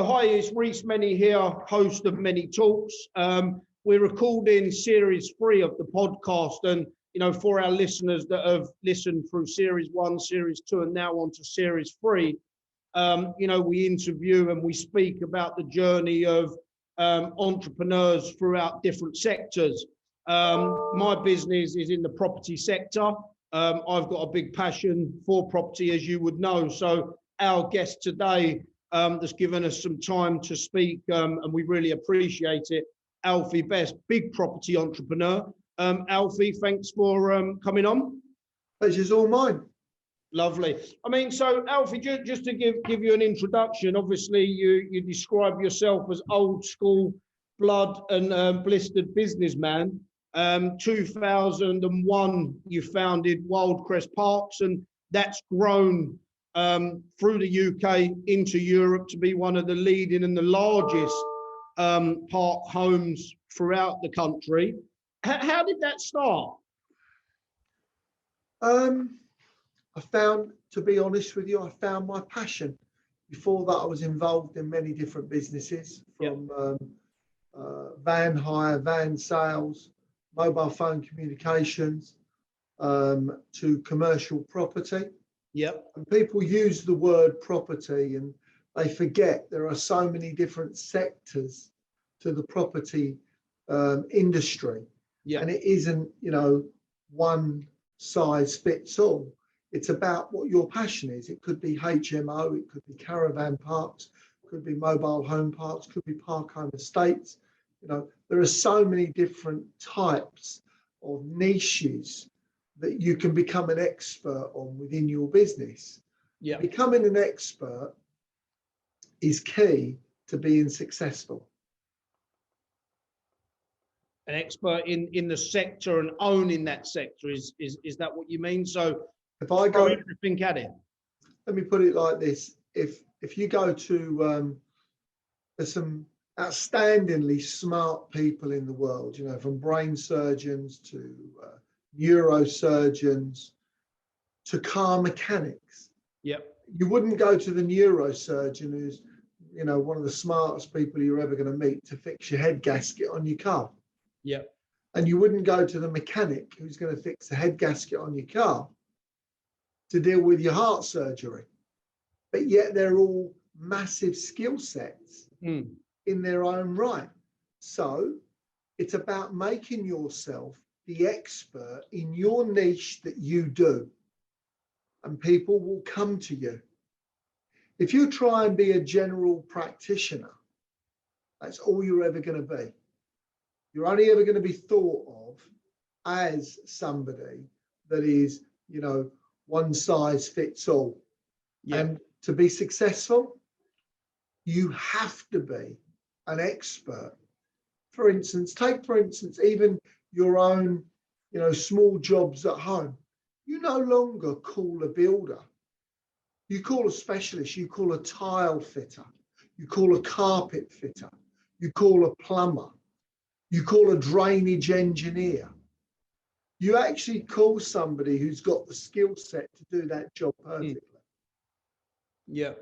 So hi, it's Reece Mennie here, host of Mennie Talks. We're recording series 3 of the podcast, and for our listeners that have listened through series 1, series 2, and now on to series 3, we interview and we speak about the journey of entrepreneurs throughout different sectors. My business is in the property sector. I've got a big passion for property, as you would know. So our guest today that's given us some time to speak, and we really appreciate it. Alfie Best, big property entrepreneur. Alfie, thanks for coming on. Pleasure's all mine. Lovely. I mean, so Alfie, just to give you an introduction, obviously you describe yourself as old school, blood and blistered businessman. 2001, you founded Wyldecrest Parks, and that's grown through the UK into Europe to be one of the leading and the largest park homes throughout the country. How did that start? To be honest with you, I found my passion. Before that, I was involved in many different businesses, from van hire, van sales, mobile phone communications, to commercial property. Yep. And people use the word property and they forget there are so many different sectors to the property industry. Yep. And it isn't, one size fits all. It's about what your passion is. It could be HMO, it could be caravan parks, could be mobile home parks, could be park home estates. There are so many different types of niches that you can become an expert on within your business. Yeah. Becoming an expert is key to being successful. An expert in the sector and owning that sector, is that what you mean? So if I go everything at it. Let me put it like this: if you go to there's some outstandingly smart people in the world, from brain surgeons to neurosurgeons to car mechanics. Yep. You wouldn't go to the neurosurgeon, who's one of the smartest people you're ever going to meet, to fix your head gasket on your car. Yep. And you wouldn't go to the mechanic who's going to fix the head gasket on your car to deal with your heart surgery. But yet they're all massive skill sets in their own right. So it's about making yourself the expert in your niche that you do, and people will come to you. If you try and be a general practitioner, that's all you're ever going to be. You're only ever going to be thought of as somebody that is, one size fits all. Yeah. And to be successful, you have to be an expert. For instance, even your own, small jobs at home. You no longer call a builder. You call a specialist. You call a tile fitter. You call a carpet fitter. You call a plumber. You call a drainage engineer. You actually call somebody who's got the skill set to do that job perfectly. Yeah.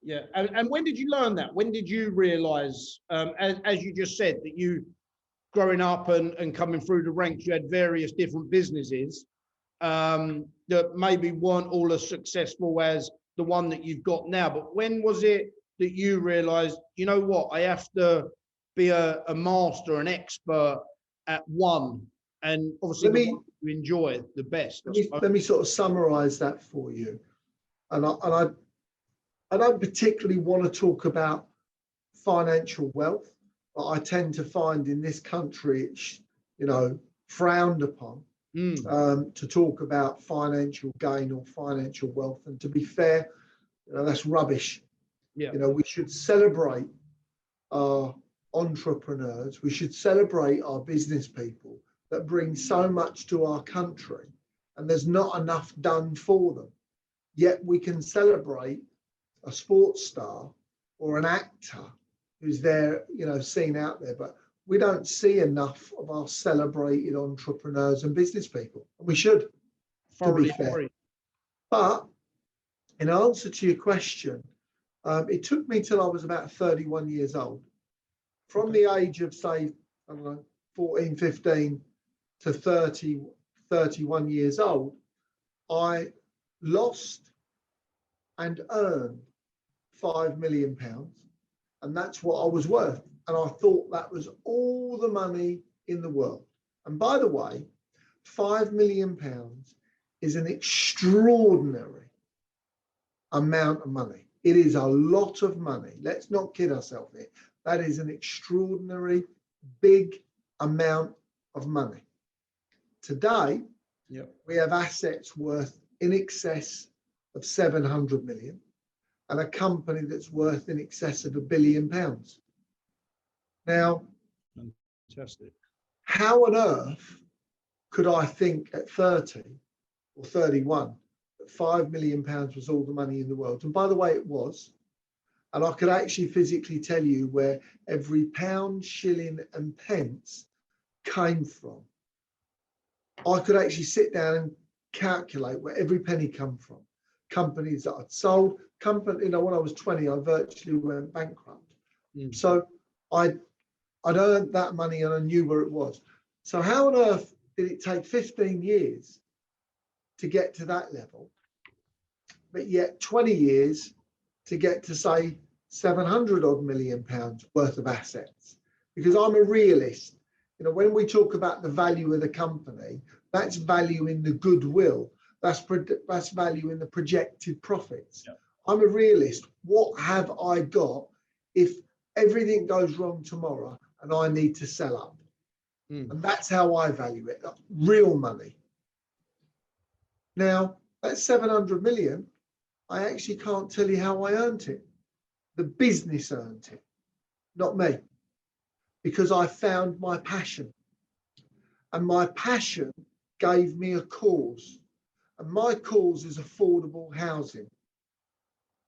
Yeah. And when did you learn that? When did you realize, as you just said, that you, growing up and coming through the ranks, you had various different businesses that maybe weren't all as successful as the one that you've got now. But when was it that you realized, I have to be a master, an expert at one, and obviously you enjoy the best? Let me sort of summarize that for you. And I don't particularly want to talk about financial wealth, but I tend to find in this country it's, frowned upon to talk about financial gain or financial wealth. And to be fair, that's rubbish. Yeah. We should celebrate our entrepreneurs. We should celebrate our business people that bring so much to our country, and there's not enough done for them. Yet we can celebrate a sports star or an actor who's there, seen out there, but we don't see enough of our celebrated entrepreneurs and business people. And we should, to be fair. But in answer to your question, It took me till I was about 31 years old. From the age of, say, I don't know, 14, 15 to 30, 31 years old, I lost and earned £5 million. And that's what I was worth. And I thought that was all the money in the world. And by the way, £5 million is an extraordinary amount of money. It is a lot of money. Let's not kid ourselves here. That is an extraordinary big amount of money. Today, we have assets worth in excess of 700 million and a company that's worth in excess of £1 billion. Now, fantastic. How on earth could I think at 30 or 31 that £5 million was all the money in the world? And by the way, it was. And I could actually physically tell you where every pound, shilling, and pence came from. I could actually sit down and calculate where every penny come from. Companies that I'd sold, when I was 20, I virtually went bankrupt. So I'd earned that money and I knew where it was. So how on earth did it take 15 years to get to that level, but yet 20 years to get to, say, 700 odd million pounds worth of assets? Because I'm a realist. When we talk about the value of the company, that's value in the goodwill. That's value in the projected profits. Yeah. I'm a realist. What have I got if everything goes wrong tomorrow and I need to sell up? And that's how I value it, real money. Now, that 700 million, I actually can't tell you how I earned it. The business earned it, not me, because I found my passion. And my passion gave me a cause. And my cause is affordable housing.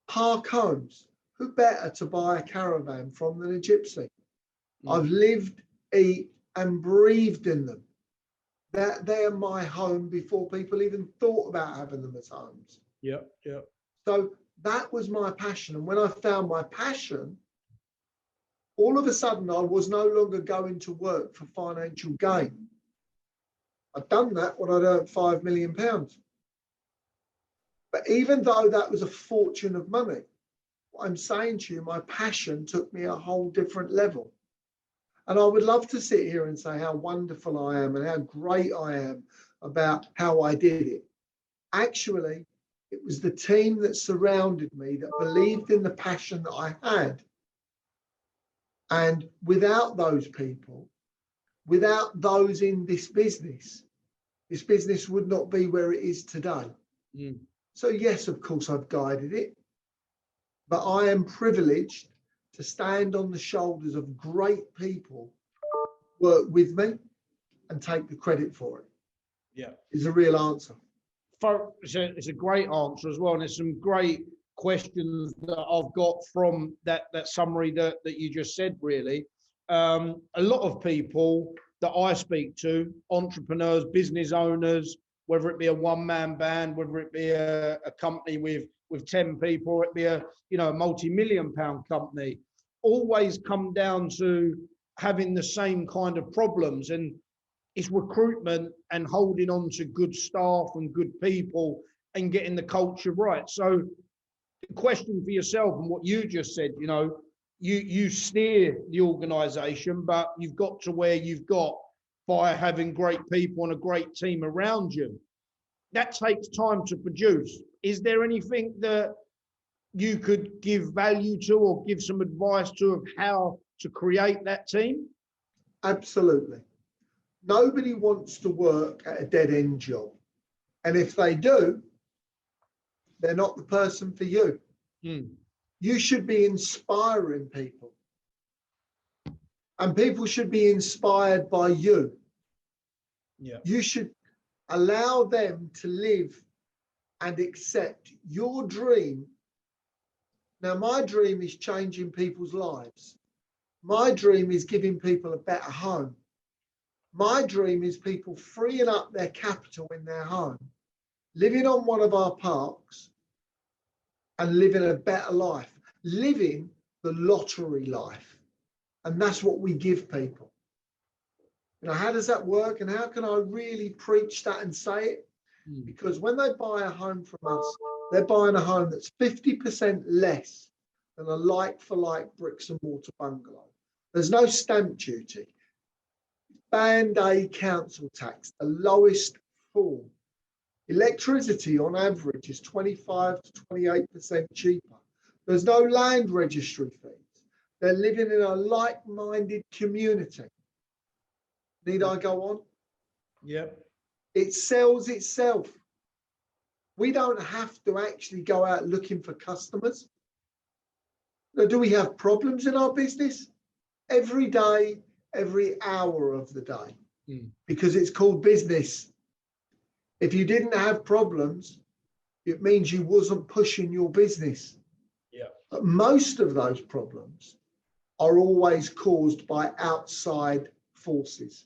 Park homes. Who better to buy a caravan from than a gypsy? I've lived, eat, and breathed in them. They're my home before people even thought about having them as homes. Yeah. So that was my passion. And when I found my passion, all of a sudden I was no longer going to work for financial gain. I'd done that when I'd earned £5 million. But even though that was a fortune of money, what I'm saying to you, my passion took me a whole different level. And I would love to sit here and say how wonderful I am and how great I am about how I did it. Actually, it was the team that surrounded me that believed in the passion that I had. And without those people, without those in this business would not be where it is today. So yes, of course, I've guided it, but I am privileged to stand on the shoulders of great people, work with me and take the credit for it. Yeah. Is a real answer. It's a great answer as well. And there's some great questions that I've got from that summary that you just said, really. A lot of people that I speak to, entrepreneurs, business owners, whether it be a one-man band, whether it be a company with 10 people, or it be a multi-million-pound company, always come down to having the same kind of problems. And it's recruitment and holding on to good staff and good people and getting the culture right. So the question for yourself and what you just said, you steer the organization, but you've got to where you've got by having great people and a great team around you. That takes time to produce. Is there anything that you could give value to or give some advice to of how to create that team? Absolutely. Nobody wants to work at a dead-end job. And if they do, they're not the person for you. You should be inspiring people. And people should be inspired by you. Yeah. You should allow them to live and accept your dream. Now, my dream is changing people's lives. My dream is giving people a better home. My dream is people freeing up their capital in their home, living on one of our parks and living a better life. living the lottery life. And that's what we give people. You know, how does that work? And how can I really preach that and say it? Because when they buy a home from us, they're buying a home that's 50% less than a like-for-like bricks and mortar bungalow. There's no stamp duty. Band-aid council tax, the lowest form. Electricity on average is 25 to 28% cheaper. There's no land registry fees. They're living in a like-minded community. Need I go on? Yep. It sells itself. We don't have to actually go out looking for customers. Now, do we have problems in our business? Every day, every hour of the day, because it's called business. If you didn't have problems, it means you wasn't pushing your business. Yeah. But most of those problems are always caused by outside forces.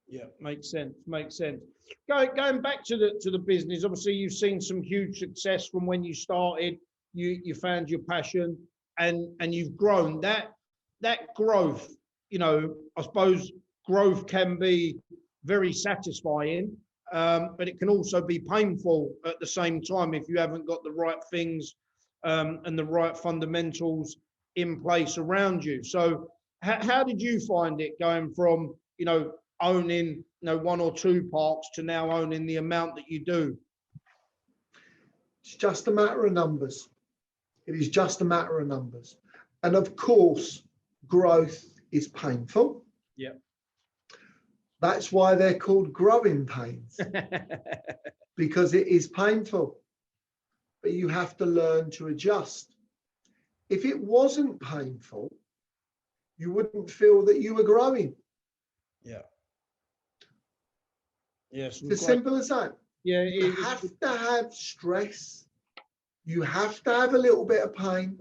Yeah, makes sense. Makes sense. Going back to the business, obviously you've seen some huge success from when you started. You found your passion, and you've grown. That growth, you know, I suppose growth can be very satisfying, but it can also be painful at the same time if you haven't got the right things and the right fundamentals in place around you. So how did you find it going from, you know, owning, you know, 1 or 2 parks to now owning the amount that you do? It's just a matter of numbers. It is just a matter of numbers. And of course, growth is painful. Yeah. That's why they're called growing pains, because it is painful. But you have to learn to adjust. If it wasn't painful, you wouldn't feel that you were growing. Yeah. Yes. It's as simple as that. Yeah. You have to have stress. You have to have a little bit of pain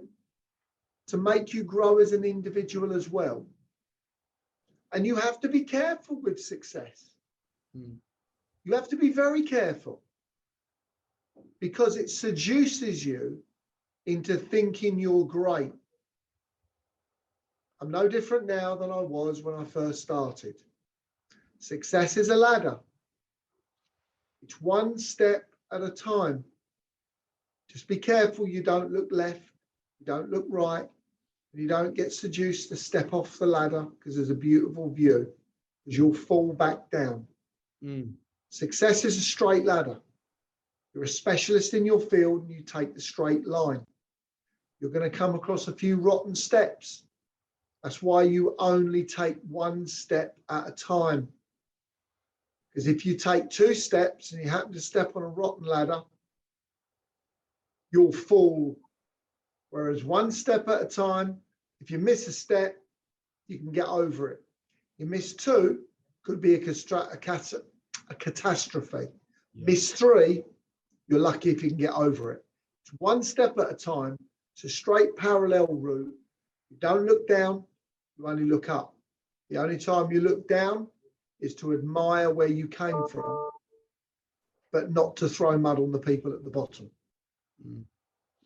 to make you grow as an individual as well. And you have to be careful with success. You have to be very careful, because it seduces you into thinking you're great. I'm no different now than I was when I first started. Success is a ladder. It's one step at a time. Just be careful you don't look left, you don't look right, and you don't get seduced to step off the ladder because there's a beautiful view, because you'll fall back down. Success is a straight ladder. You're a specialist in your field and you take the straight line. You're going to come across a few rotten steps. That's why you only take one step at a time. Because if you take 2 steps and you happen to step on a rotten ladder, you'll fall. Whereas 1 step at a time, if you miss a step, you can get over it. You miss 2, could be a catastrophe. Yeah. Miss 3, you're lucky if you can get over it. It's 1 step at a time. It's a straight parallel route. You don't look down, you only look up. The only time you look down is to admire where you came from, but not to throw mud on the people at the bottom.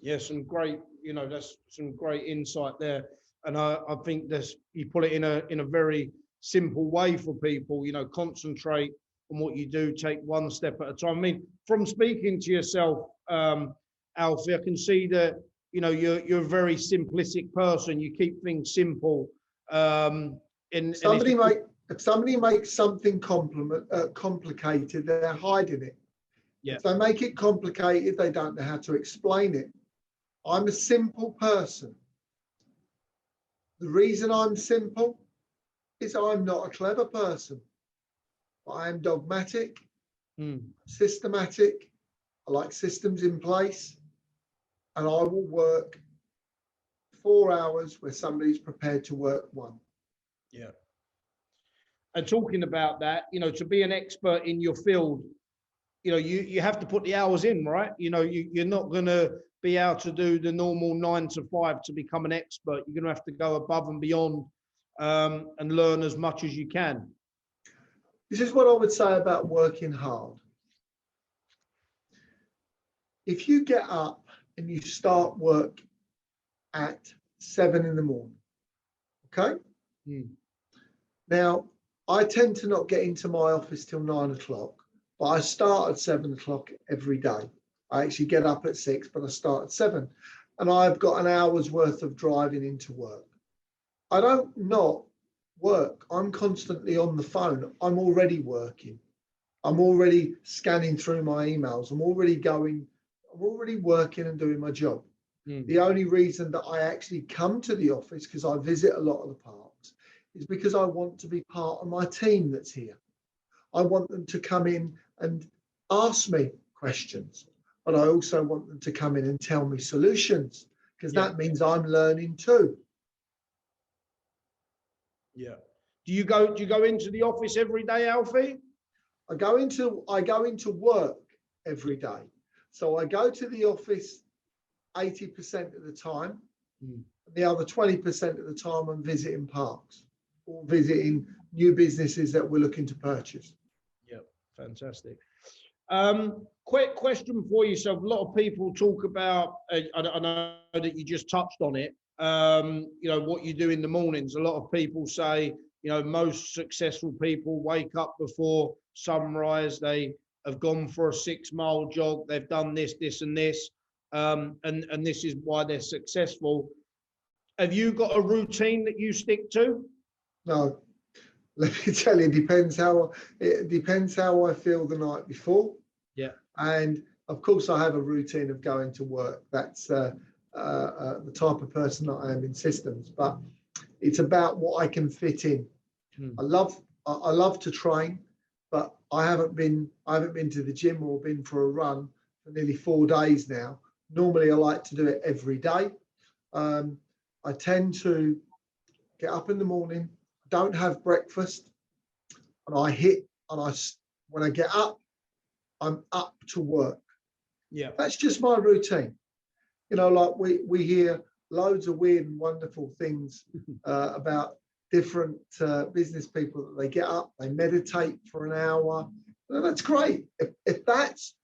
Yeah, some great, you know, that's some great insight there. And I think this, you put it in a very simple way for people, you know, concentrate on what you do, take 1 step at a time. I mean, from speaking to yourself, Alfie, I can see that, you know, you're a very simplistic person. You keep things simple. If somebody makes something complicated, they're hiding it. Yeah. If they make it complicated, they don't know how to explain it. I'm a simple person. The reason I'm simple is I'm not a clever person. I am dogmatic, systematic. I like systems in place, and I will work 4 hours where somebody's prepared to work 1. Yeah. And talking about that, you know, to be an expert in your field, you know, you have to put the hours in, right? You know, you're not going to be able to do the normal 9 to 5 to become an expert. You're going to have to go above and beyond and learn as much as you can. This is what I would say about working hard. If you get up and you start work at 7 in the morning. Okay. Now, I tend to not get into my office till 9 o'clock, but I start at 7 o'clock every day. I actually get up at 6, but I start at 7. And I've got an hour's worth of driving into work. I don't not work. I'm constantly on the phone. I'm already working. I'm already scanning through my emails. I'm already working and doing my job. The only reason that I actually come to the office, because I visit a lot of the parks, is because I want to be part of my team that's here. I want them to come in and ask me questions, but I also want them to come in and tell me solutions, because that means I'm learning too. Yeah. Do you go into the office every day, Alfie? I go into work every day. So I go to the office 80% of the time. The other 20% of the time I'm visiting parks or visiting new businesses that we're looking to purchase. Yeah, fantastic. Quick question for you. So a lot of people talk about, I know that you just touched on it, what you do in the mornings. A lot of people say, most successful people wake up before sunrise. They have gone for a 6-mile jog. They've done this, this, and this. And this is why they're successful. Have you got a routine that you stick to? No, let me tell you, it depends how I feel the night before. Yeah. And of course, I have a routine of going to work. That's the type of person that I am in systems, but it's about what I can fit in. I love to train, but I haven't been to the gym or been for a run for nearly 4 days now. Normally, I like to do it every day. I tend to get up in the morning, don't have breakfast, and when I get up, I'm up to work. Yeah. That's just my routine. Like we hear loads of weird and wonderful things about different business people that they get up, they meditate for an hour. Well, that's great. If that's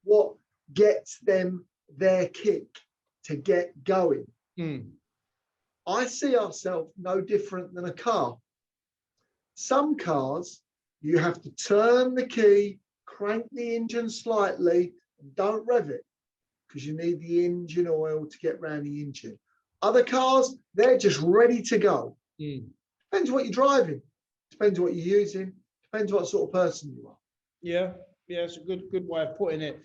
what gets them their kick to get going. I see ourselves no different than a car. Some cars, you have to turn the key, crank the engine slightly, and don't rev it, because you need the engine oil to get round the engine. Other cars, they're just ready to go. Depends what you're driving, depends what you're using, depends what sort of person you are. Yeah, it's a good way of putting it.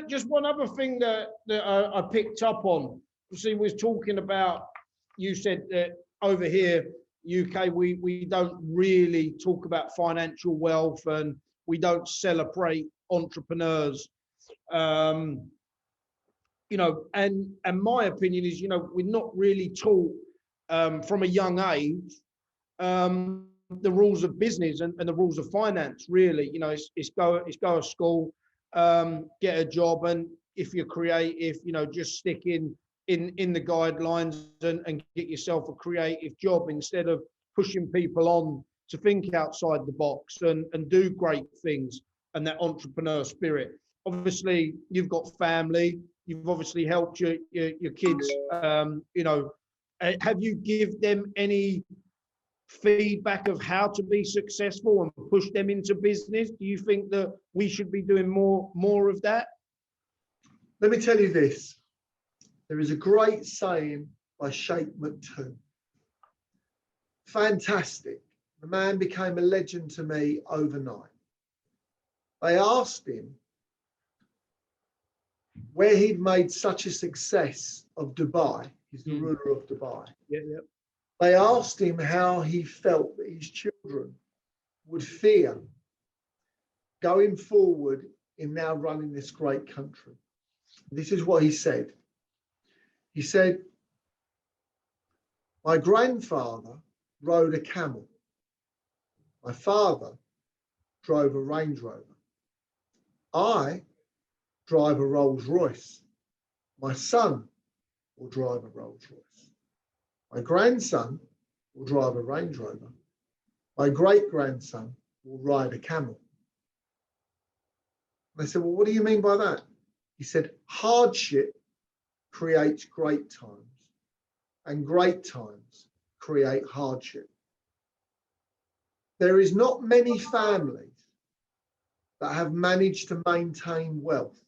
Just one other thing that I picked up on. See, we was talking about, you said that over here, UK, we don't really talk about financial wealth, and we don't celebrate entrepreneurs. And my opinion is, we're not really taught from a young age the rules of business and the rules of finance. Really, it's go to school, get a job, and if you're creative, just stick in the guidelines and get yourself a creative job, instead of pushing people on to think outside the box and do great things, and that entrepreneur spirit. Obviously, you've got family. You've obviously helped your kids. Have you give them any feedback of how to be successful and push them into business? Do you think that we should be doing more of that? Let me tell you this. There is a great saying by Sheikh Maktoum. Fantastic. The man became a legend to me overnight. They asked him where he'd made such a success of Dubai. He's the ruler of Dubai. Yeah. They asked him how he felt that his children would feel going forward in now running this great country. This is what he said. He said, my grandfather rode a camel. My father drove a Range Rover. I drive a Rolls Royce. My son will drive a Rolls Royce. My grandson will drive a Range Rover. My great-grandson will ride a camel. And I said, well, what do you mean by that? He said, hardship creates great times, and great times create hardship. There is not many families that have managed to maintain wealth.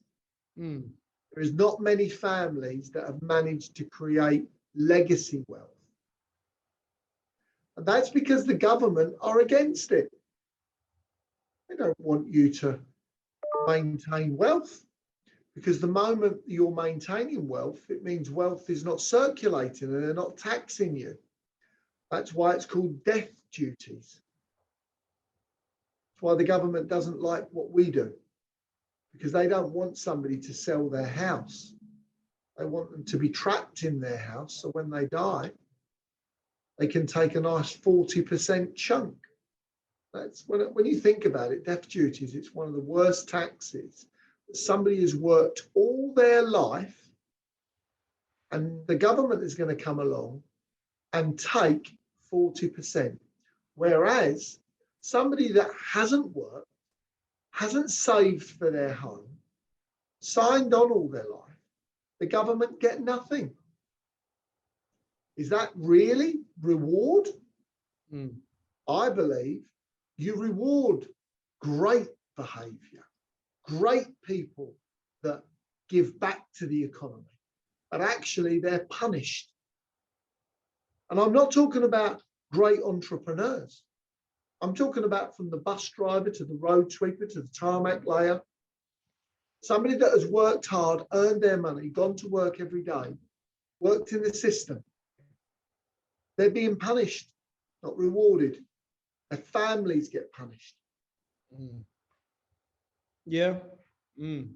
Mm. There is not many families that have managed to create legacy wealth. And that's because the government are against it. They don't want you to maintain wealth, because the moment you're maintaining wealth, it means wealth is not circulating and they're not taxing you. That's why it's called death duties. That's why the government doesn't like what we do, because they don't want somebody to sell their house. They want them to be trapped in their house, so when they die, they can take a nice 40% chunk. That's when you think about it, death duties, it's one of the worst taxes. Somebody has worked all their life, and the government is going to come along and take 40%. Whereas somebody that hasn't worked, hasn't saved for their home, signed on all their life, the government get nothing. Is that really reward? Mm. I believe you reward great behavior, great people that give back to the economy, but actually they're punished. And I'm not talking about great entrepreneurs. I'm talking about from the bus driver to the road sweeper to the tarmac layer. Somebody that has worked hard, earned their money, gone to work every day, worked in the system. They're being punished, not rewarded. Their families get punished. Mm. Yeah. Mm.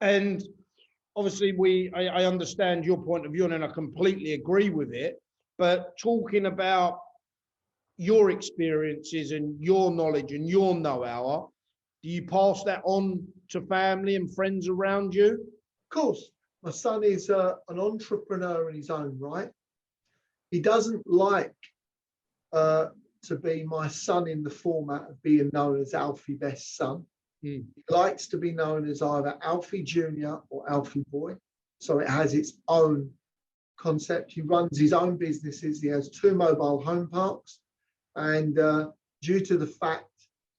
And obviously I understand your point of view, and I completely agree with it. But talking about your experiences and your knowledge and your know-how, do you pass that on to family and friends around you? Of course, my son is an entrepreneur in his own right. He doesn't like to be my son in the format of being known as Alfie Best Son. Mm. He likes to be known as either Alfie Junior or Alfie Boy. So it has its own concept. He runs his own businesses. He has 2 mobile home parks. And due to the fact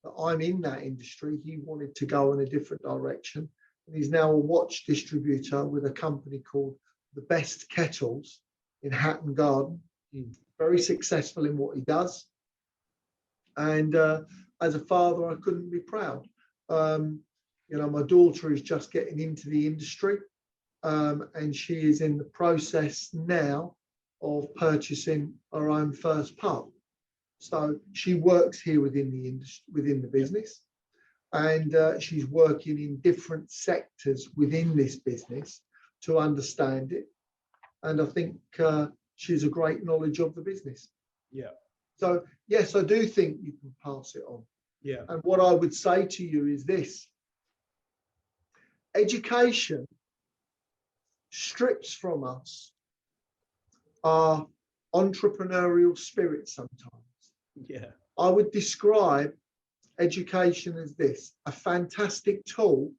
that I'm in that industry, he wanted to go in a different direction. And he's now a watch distributor with a company called The Best Kettles in Hatton Garden. Mm. Very successful in what he does. And as a father, I couldn't be proud. My daughter is just getting into the industry, and she is in the process now of purchasing her own first park. So she works here within the industry, within the business, and she's working in different sectors within this business to understand it. And I think she's a great knowledge of the business. Yeah. So yes, I do think you can pass it on. Yeah. And what I would say to you is this: education strips from us our entrepreneurial spirit sometimes. Yeah. I would describe education as this: a fantastic tool,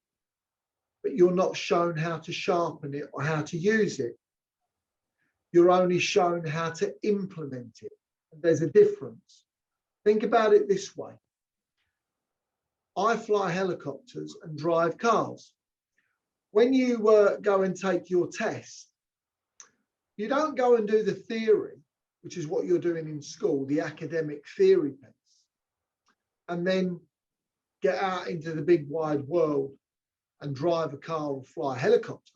but you're not shown how to sharpen it or how to use it. You're only shown how to implement it. And there's a difference. Think about it this way. I fly helicopters and drive cars. When you go and take your test, you don't go and do the theory, which is what you're doing in school, the academic theory piece, and then get out into the big wide world and drive a car or fly a helicopter.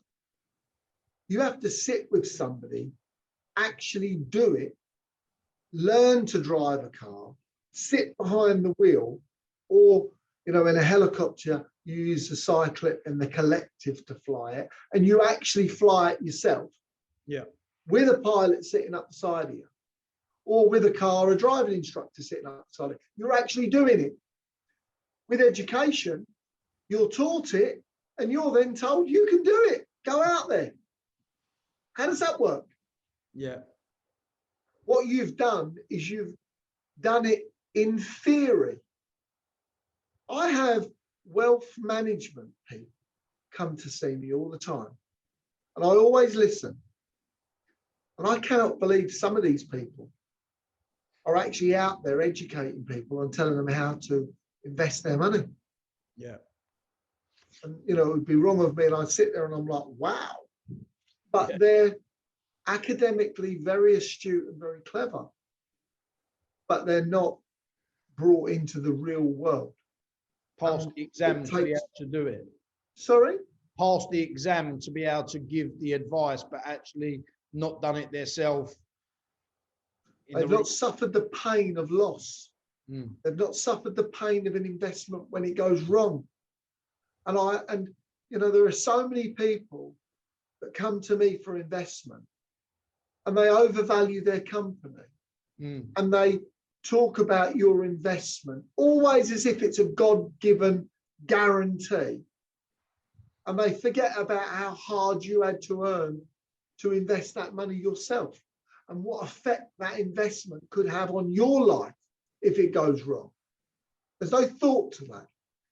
You have to sit with somebody, actually do it, learn to drive a car, sit behind the wheel, or in a helicopter, you use the cyclip and the collective to fly it, and you actually fly it yourself. Yeah. With a pilot sitting up the side of you, or with a car, a driving instructor sitting up the side of you. You're actually doing it. With education, you're taught it, and you're then told you can do it. Go out there. How does that work? Yeah. What you've done is you've done it in theory. I have wealth management people come to see me all the time. And I always listen. And I cannot believe some of these people are actually out there educating people and telling them how to invest their money. Yeah. And, you know, it would be wrong of me, and I'd sit there and I'm like, wow. But they're academically very astute and very clever, but they're not brought into the real world. Pass the exam to be able to do it. Sorry? Pass the exam to be able to give the advice, but actually not done it themselves. They've not suffered the pain of loss. Mm. They've not suffered the pain of an investment when it goes wrong. And you know, there are so many people that come to me for investment and they overvalue their company. Mm. And they talk about your investment always as if it's a God-given guarantee. And they forget about how hard you had to earn to invest that money yourself and what effect that investment could have on your life if it goes wrong. There's no thought to that.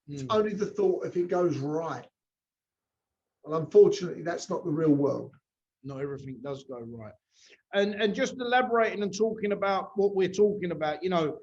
It's only the thought if it goes right. Well, unfortunately, that's not the real world. Not everything does go right. And just elaborating and talking about what we're talking about, you know,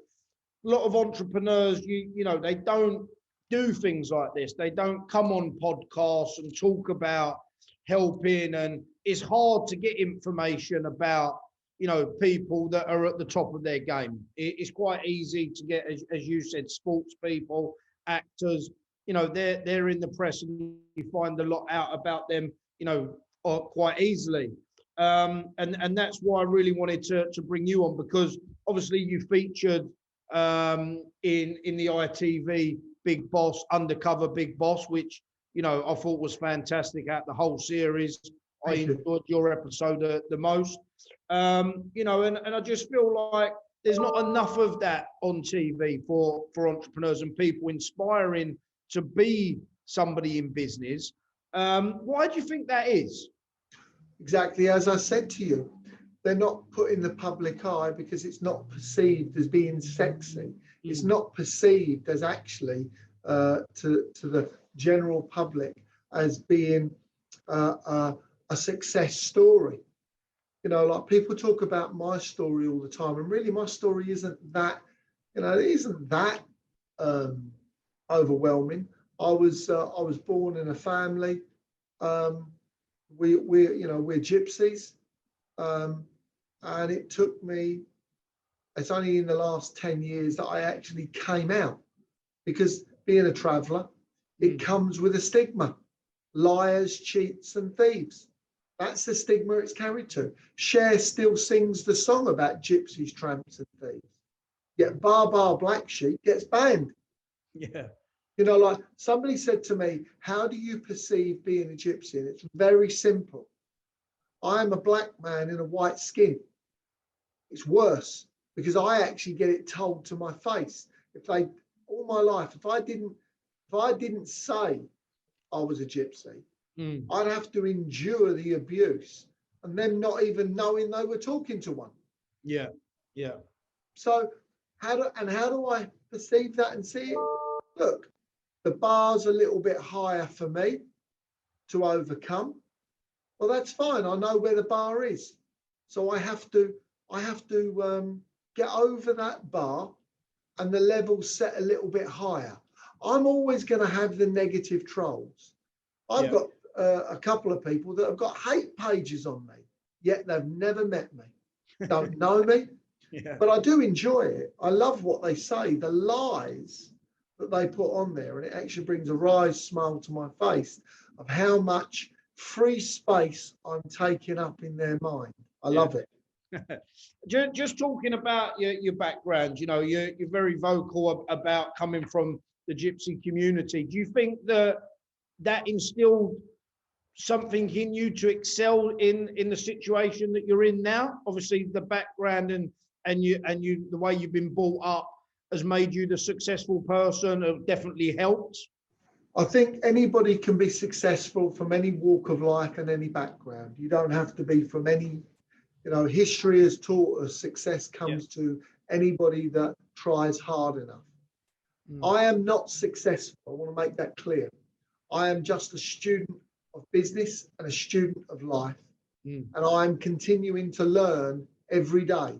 a lot of entrepreneurs, you know, they don't do things like this. They don't come on podcasts and talk about helping, and it's hard to get information about, you know, people that are at the top of their game. It's quite easy to get, as you said, sports people, actors, you know, they're in the press and you find a lot out about them, you know, quite easily. And that's why I really wanted to bring you on, because obviously you featured in the ITV Big Boss, Undercover Big Boss, which, you know, I thought was fantastic out the whole series. I enjoyed your episode the most. You know, and I just feel like there's not enough of that on TV for entrepreneurs and people inspiring to be somebody in business. Why do you think that is? Exactly as I said to you, they're not put in the public eye because it's not perceived as being sexy. It's not perceived as actually to the general public as being a success story. You know, like people talk about my story all the time, and really my story isn't that, you know, it isn't that overwhelming. I was born in a family. We're gypsies, and it took me. It's only in the last 10 years that I actually came out, because being a traveller, it comes with a stigma. Liars, cheats, and thieves. That's the stigma it's carried to. Cher still sings the song about gypsies, tramps, and thieves. Yet Bar Bar Black Sheep gets banned. Yeah. You know, like somebody said to me, how do you perceive being a gypsy? And it's very simple. I am a black man in a white skin. It's worse because I actually get it told to my face. All my life, if I didn't say I was a gypsy, I'd have to endure the abuse and them not even knowing they were talking to one. Yeah, yeah. So how do I perceive that and see it? Look, the bar's a little bit higher for me to overcome. Well, that's fine. I know where the bar is. So I have to get over that bar and the level set a little bit higher. I'm always going to have the negative trolls. I've got a couple of people that have got hate pages on me, yet they've never met me, don't know me, but I do enjoy it. I love what they say, the lies that they put on there, and it actually brings a wry smile to my face of how much free space I'm taking up in their mind. I love it. Just talking about your background, you know, you're very vocal about coming from the gypsy community. Do you think that instilled something in you to excel in the situation that you're in now? Obviously, the background and you the way you've been brought up has made you the successful person. Have definitely helped. I think anybody can be successful from any walk of life and any background. You don't have to be from any. You know, history has taught us success comes to anybody that tries hard enough. I am not successful. I want to make that clear. I am just a student of business and a student of life. Mm. And I'm continuing to learn every day.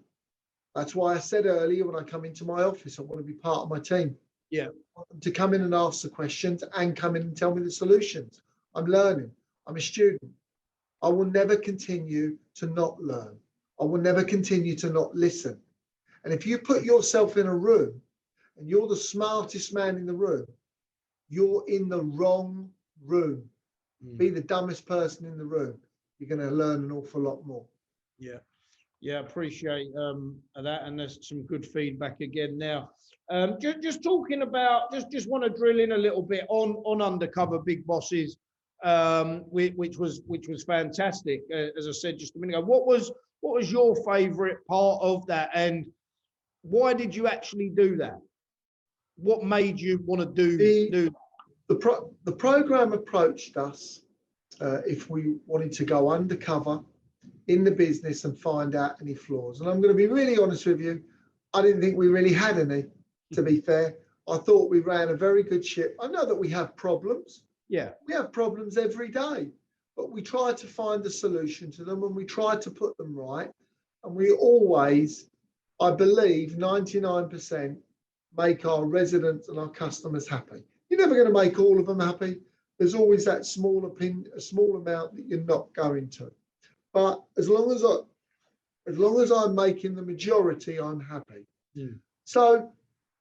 That's why I said earlier when I come into my office, I want to be part of my team. Yeah. I want them to come in and ask the questions and come in and tell me the solutions. I'm learning. I'm a student. I will never continue to not learn. I will never continue to not listen. And if you put yourself in a room and you're the smartest man in the room, you're in the wrong room. Be the dumbest person in the room. You're going to learn an awful lot more. Yeah. Yeah, appreciate that, and there's some good feedback again now. Just talking about, just want to drill in a little bit on Undercover Big Bosses, which was fantastic. As I said just a minute ago, what was your favourite part of that, and why did you actually do that? What made you want to do that? The program approached us if we wanted to go undercover in the business and find out any flaws. And I'm going to be really honest with you, I didn't think we really had any, to be fair. I thought we ran a very good ship. I know that we have problems. Yeah. We have problems every day, but we try to find a solution to them and we try to put them right. And we always, I believe, 99% make our residents and our customers happy. You're never going to make all of them happy. There's always that small amount that you're not going to. But as long as I'm making the majority, I'm happy. Mm. So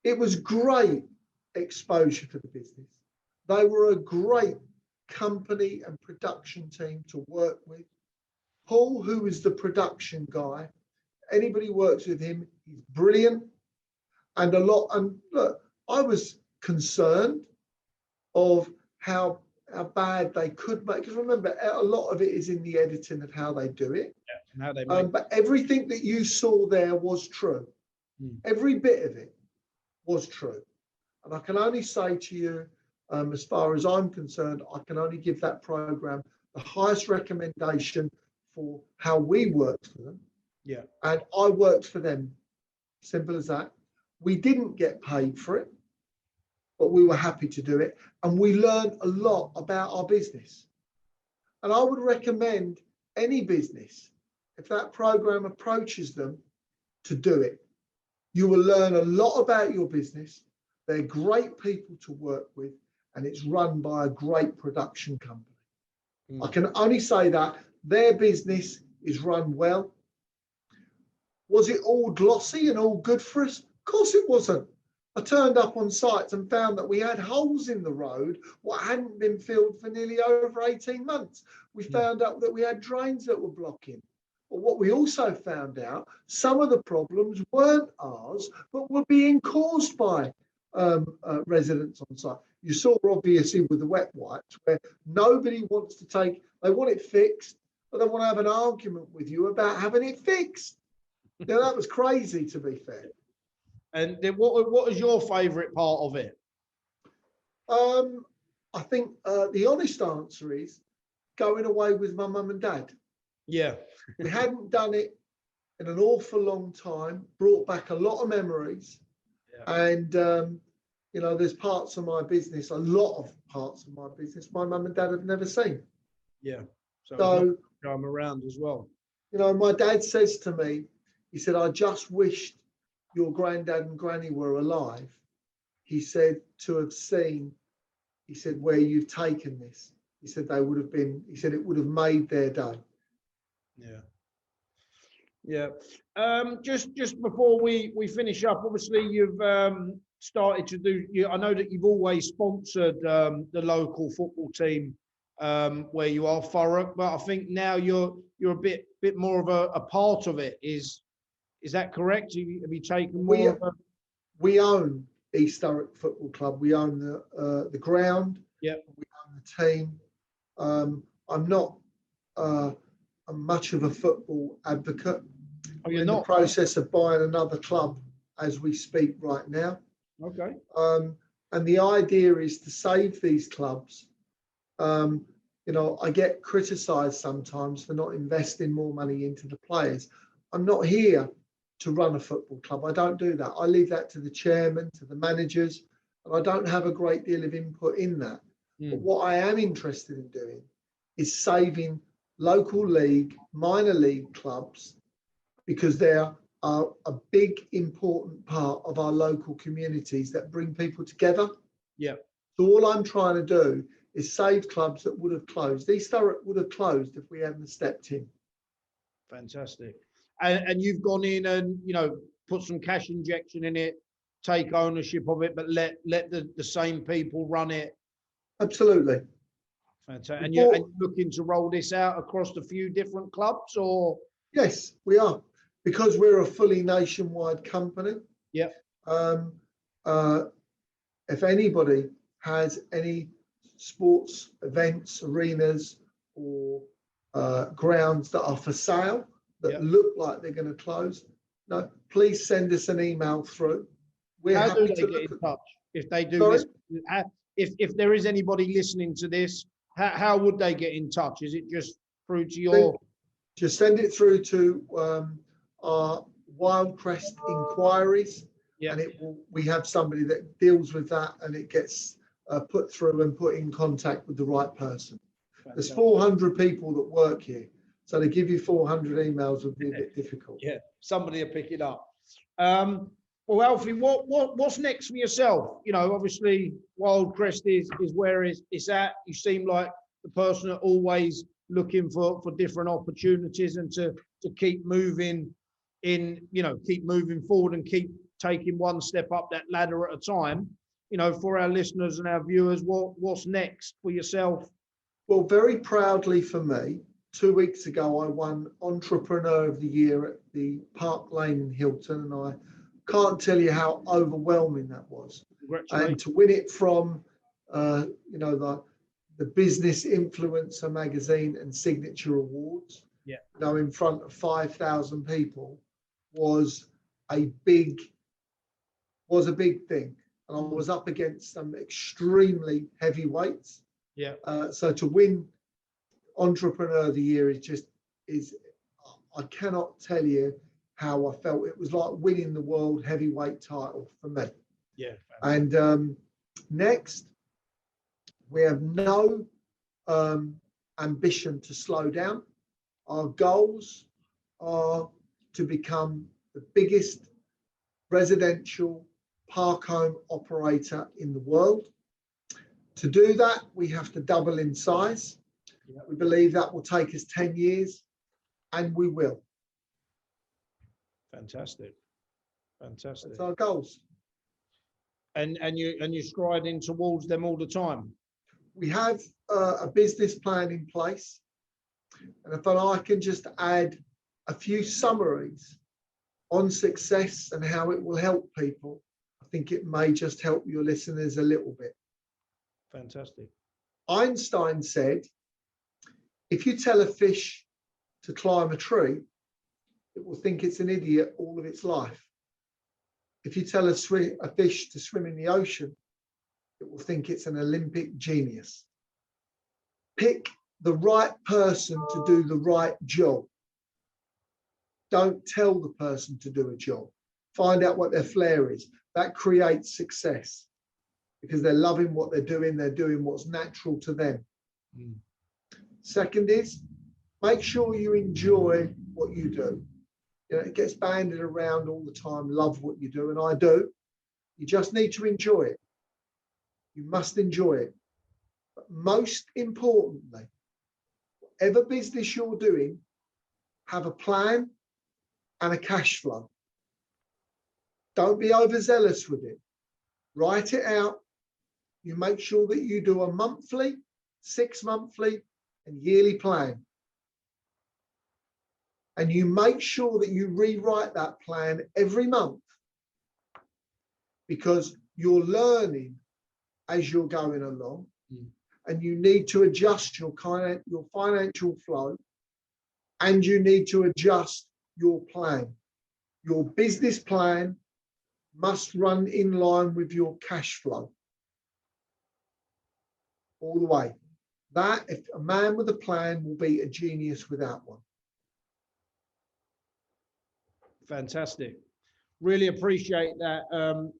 it was great exposure to the business. They were a great company and production team to work with. Paul, who is the production guy, anybody who works with him, he's brilliant. And look, I was concerned of how bad they could make, because remember, a lot of it is in the editing of how they do it. Yeah, and how they make but everything that you saw there was true. Every bit of it was true. And I can only say to you, as far as I'm concerned, I can only give that program the highest recommendation for how we worked for them. Yeah. And I worked for them. Simple as that. We didn't get paid for it, but we were happy to do it. And we learned a lot about our business. And I would recommend any business, if that program approaches them, to do it. You will learn a lot about your business. They're great people to work with, and it's run by a great production company. I can only say that their business is run well. Was it all glossy and all good for us? Of course it wasn't. I turned up on sites and found that we had holes in the road what hadn't been filled for nearly over 18 months. We found out that we had drains that were blocking. But what we also found out, some of the problems weren't ours, but were being caused by residents on site. You saw obviously with the wet wipes where nobody wants to they want it fixed, but they want to have an argument with you about having it fixed. Now that was crazy, to be fair. And then what was your favourite part of it? I think the honest answer is going away with my mum and dad. Yeah. We hadn't done it in an awful long time, brought back a lot of memories. Yeah. And, there's parts of my business, a lot of parts of my business, my mum and dad have never seen. Yeah. So I'm around as well. My dad says to me, he said, I just wished your granddad and granny were alive. He said, to have seen, he said, where you've taken this. He said, it would have made their day. Yeah. Yeah. Just before we finish up, obviously you've started to do, I know that you've always sponsored the local football team where you are, Thurrock, but I think now you're a bit more of a part of it. Is that correct? Have you taken more of a... We own East Thurrock Football Club. We own the ground. Yeah. We own the team. I'm not much of a football advocate. You're in not? The process of buying another club as we speak right now. Okay. And the idea is to save these clubs. I get criticised sometimes for not investing more money into the players. I'm not here to run a football club. I don't do that. I leave that to the chairman, to the managers, and I don't have a great deal of input in that. But what I am interested in doing is saving local league, minor league clubs, because they are a big, important part of our local communities that bring people together. Yeah. So all I'm trying to do is save clubs that would have closed. East Thurrock would have closed if we hadn't stepped in. Fantastic. And you've gone in and, you know, put some cash injection in it, take ownership of it, but let the same people run it. Absolutely. Fantastic. And you're looking to roll this out across a few different clubs, or? Yes, we are. Because we're a fully nationwide company. Yeah. If anybody has any sports events, arenas, or grounds that are for sale that look like they're going to close, no, please send us an email through. We're How happy do they to get look in touch if they do Sorry? listen? If there is anybody listening to this, how would they get in touch? Is it just through to your? Just send it through to our Wyldecrest inquiries, and we have somebody that deals with that, and it gets put through and put in contact with the right person. Fantastic. There's 400 people that work here, so to give you 400 emails would be a bit difficult. Yeah, somebody will pick it up. Well, Alfie, what's next for yourself? You know, obviously Wyldecrest is where it's at. You seem like the person that always looking for different opportunities and to keep moving keep moving forward and keep taking one step up that ladder at a time. You know, for our listeners and our viewers, what's next for yourself? Well, very proudly for me, 2 weeks ago, I won Entrepreneur of the Year at the Park Lane in Hilton, and I can't tell you how overwhelming that was. And to win it from, the Business Influencer magazine and Signature Awards, in front of 5,000 people, was a big thing. And I was up against some extremely heavy weights. Yeah. So to win Entrepreneur of the Year is I cannot tell you how I felt. It was like winning the world heavyweight title for me. Yeah. And next, we have no ambition to slow down. Our goals are to become the biggest residential park home operator in the world. To do that, we have to double in size. Yeah. We believe that will take us 10 years, and we will. Fantastic. Fantastic. That's our goals. And you're striding towards them all the time. We have a business plan in place. And if I can just add a few summaries on success and how it will help people, I think it may just help your listeners a little bit. Fantastic. Einstein said, if you tell a fish to climb a tree, it will think it's an idiot all of its life. If you tell a fish to swim in the ocean, it will think it's an Olympic genius. Pick the right person to do the right job. Don't tell the person to do a job. Find out what their flair is. That creates success because they're loving what they're doing what's natural to them. Mm. Second is, make sure you enjoy what you do. You know, it gets banded around all the time, love what you do, and I do. You just need to enjoy it. You must enjoy it. But most importantly, whatever business you're doing, have a plan and a cash flow. Don't be overzealous with it. Write it out. You make sure that you do a monthly, 6-monthly, and yearly plan. And you make sure that you rewrite that plan every month because you're learning as you're going along. Mm. And you need to adjust your financial flow, and you need to adjust your plan. Your business plan must run in line with your cash flow all the way. That, if a man with a plan will be a genius without one. Fantastic. Really appreciate that,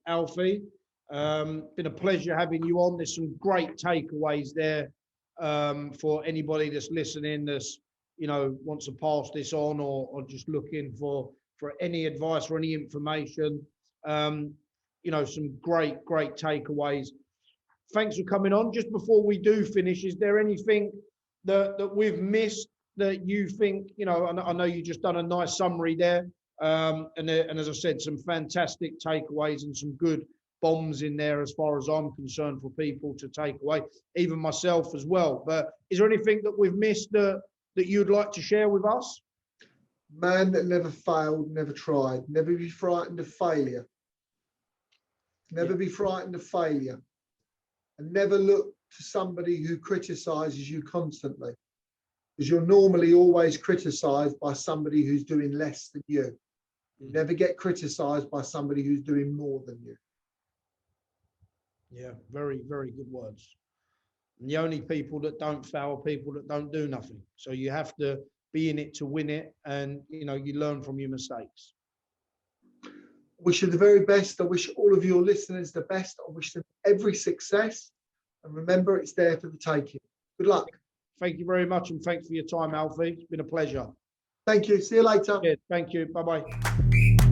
Alfie. Been a pleasure having you on. There's some great takeaways there for anybody that's listening, that's, you know, wants to pass this on, or just looking for any advice or any information. You know, some great takeaways. Thanks for coming on. Just before we do finish, is there anything that we've missed that you think, you know, I know you just done a nice summary there, and as I said, some fantastic takeaways and some good bombs in there as far as I'm concerned for people to take away, even myself as well. But is there anything that we've missed that you'd like to share with us? Man that never failed, never tried. Never be frightened of failure. Never be frightened of failure. And never look to somebody who criticizes you constantly, because you're normally always criticized by somebody who's doing less than you. You never get criticized by somebody who's doing more than you. Yeah, very good words. And the only people that don't fail are people that don't do nothing. So you have to be in it to win it, and you know, you learn from your mistakes. Wish you the very best. I wish all of your listeners the best. I wish them every success. And remember, it's there for the taking. Good luck. Thank you very much, and thanks for your time, Alfie. It's been a pleasure. Thank you. See you later. Yeah, thank you. Bye-bye.